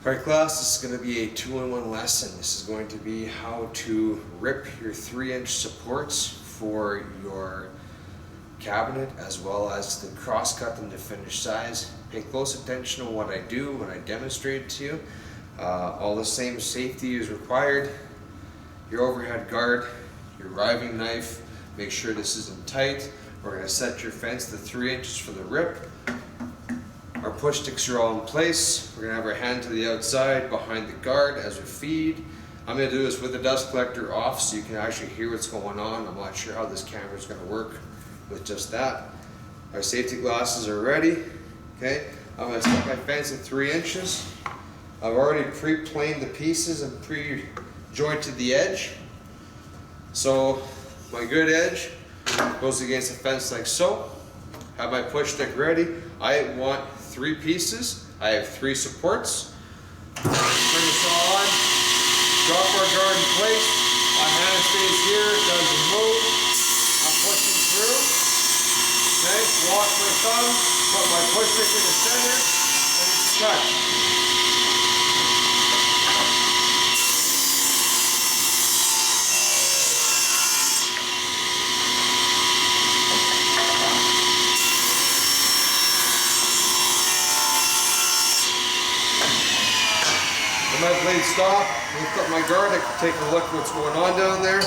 Alright class, this is going to be a 2-in-1 lesson. This is going to be how to rip your 3-inch supports for your cabinet as well as the crosscut and the finished size. Pay close attention to what I do when I demonstrate it to you. All the same safety is required. Your overhead guard, your riving knife, make sure this isn't tight. We're going to set your fence to 3 inches for the rip. Our push sticks are all in place. We're going to have our hand to the outside behind the guard as we feed. I'm going to do this with the dust collector off so you can actually hear what's going on. I'm not sure how this camera is going to work with just that. Our safety glasses are ready. Okay, I'm going to set my fence at 3 inches. I've already pre-planed the pieces and pre-jointed the edge. So my good edge goes against the fence like so. Have my push stick ready. I want 3 pieces. I have 3 supports. Turn this all on. Drop our guard in place. My hand stays here. It doesn't move. I'm pushing through. Okay. Walk my thumb. Put my push stick in the center. And cut. My blade stop, lift up my guard, I can take a look at what's going on down there.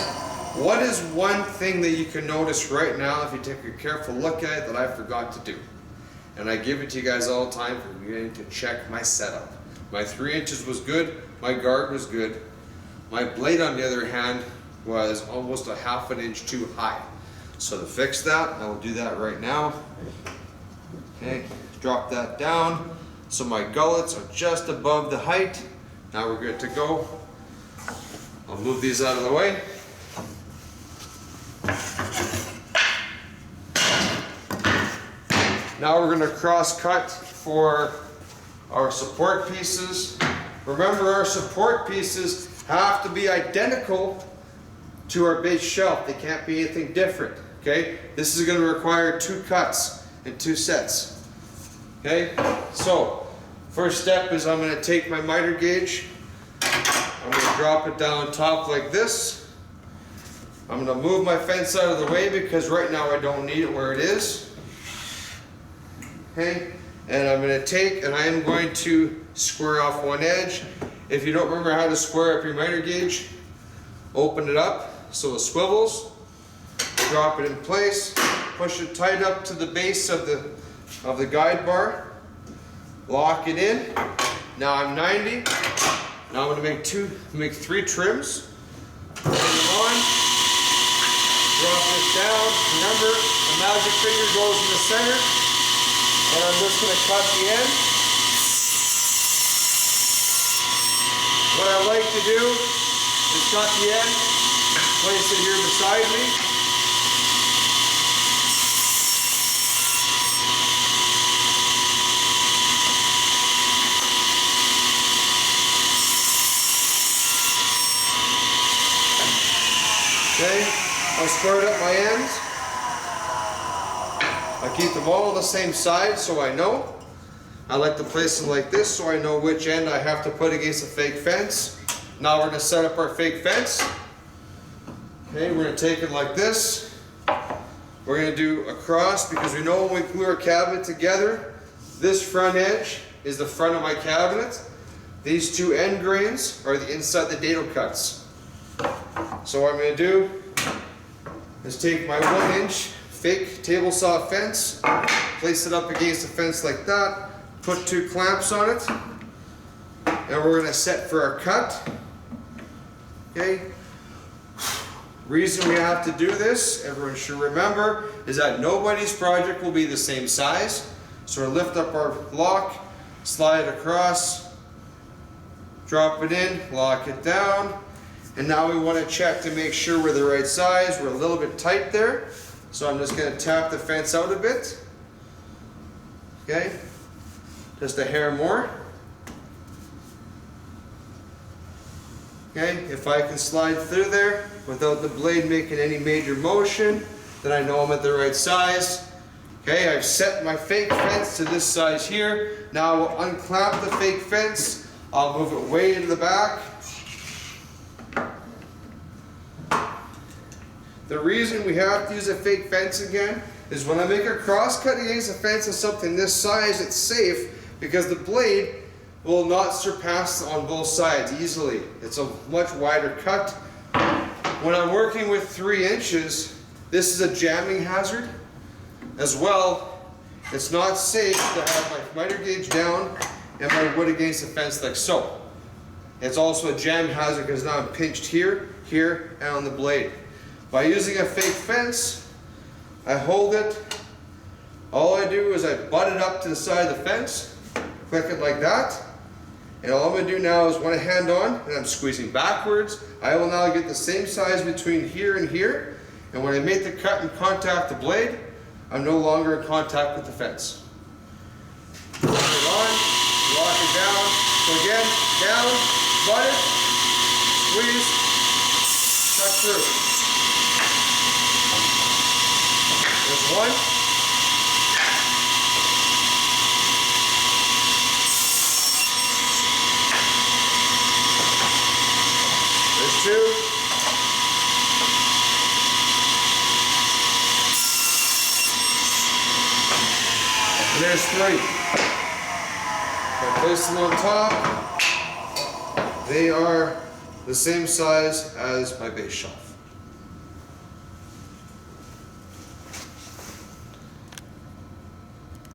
What is one thing that you can notice right now if you take a careful look at it that I forgot to do? And I give it to you guys all the time for beginning to check my setup. My 3 inches was good, my guard was good. My blade on the other hand was almost a ½ an inch too high. So to fix that, I will do that right now. Okay, drop that down. So my gullets are just above the height. Now we're good to go. I'll move these out of the way. Now we're going to cross cut for our support pieces. Remember, our support pieces have to be identical to our base shelf. They can't be anything different. Okay? This is going to require 2 cuts and 2 sets. Okay? So first step is I'm going to take my miter gauge, I'm going to drop it down top like this. I'm going to move my fence out of the way because right now I don't need it where it is. Okay, and I'm going to take and I am going to square off one edge. If you don't remember how to square up your miter gauge, open it up so it swivels, drop it in place, push it tight up to the base of the guide bar. Lock it in. Now I'm 90. Now I'm going to make 3 trims. Turn them on. Drop this down. Remember, the magic finger goes in the center. And I'm just going to cut the end. What I like to do is cut the end. Place it here beside me. Okay, I'll square up my ends. I keep them all on the same side so I know. I like to place them like this so I know which end I have to put against the fake fence. Now we're going to set up our fake fence. Okay, we're going to take it like this. We're going to do a cross because we know when we glue our cabinet together, this front edge is the front of my cabinet. These 2 end grains are the inside the dado cuts. So what I'm going to do is take my 1-inch fake table saw fence, place it up against the fence like that, put 2 clamps on it, and we're going to set for our cut. Okay. Reason we have to do this, everyone should remember, is that nobody's project will be the same size. So we lift up our block, slide it across, drop it in, lock it down. And now we want to check to make sure we're the right size. We're a little bit tight there. So I'm just going to tap the fence out a bit. Okay, just a hair more. Okay, if I can slide through there without the blade making any major motion, then I know I'm at the right size. Okay, I've set my fake fence to this size here. Now I will unclamp the fake fence. I'll move it way into the back. The reason we have to use a fake fence again is when I make a crosscut against a fence of something this size, it's safe because the blade will not surpass on both sides easily. It's a much wider cut. When I'm working with 3 inches, this is a jamming hazard as well. It's not safe to have my miter gauge down and my wood against the fence like so. It's also a jam hazard because now I'm pinched here, here, and on the blade. By using a fake fence, I hold it. All I do is I butt it up to the side of the fence, click it like that, and all I'm going to do now is one hand on, and I'm squeezing backwards. I will now get the same size between here and here, and when I make the cut and contact the blade, I'm no longer in contact with the fence. Turn it on, lock it down. So again, down, butt it, squeeze, cut through. There's one. There's 2. And there's 3. I place them on top. They are the same size as my base shelf.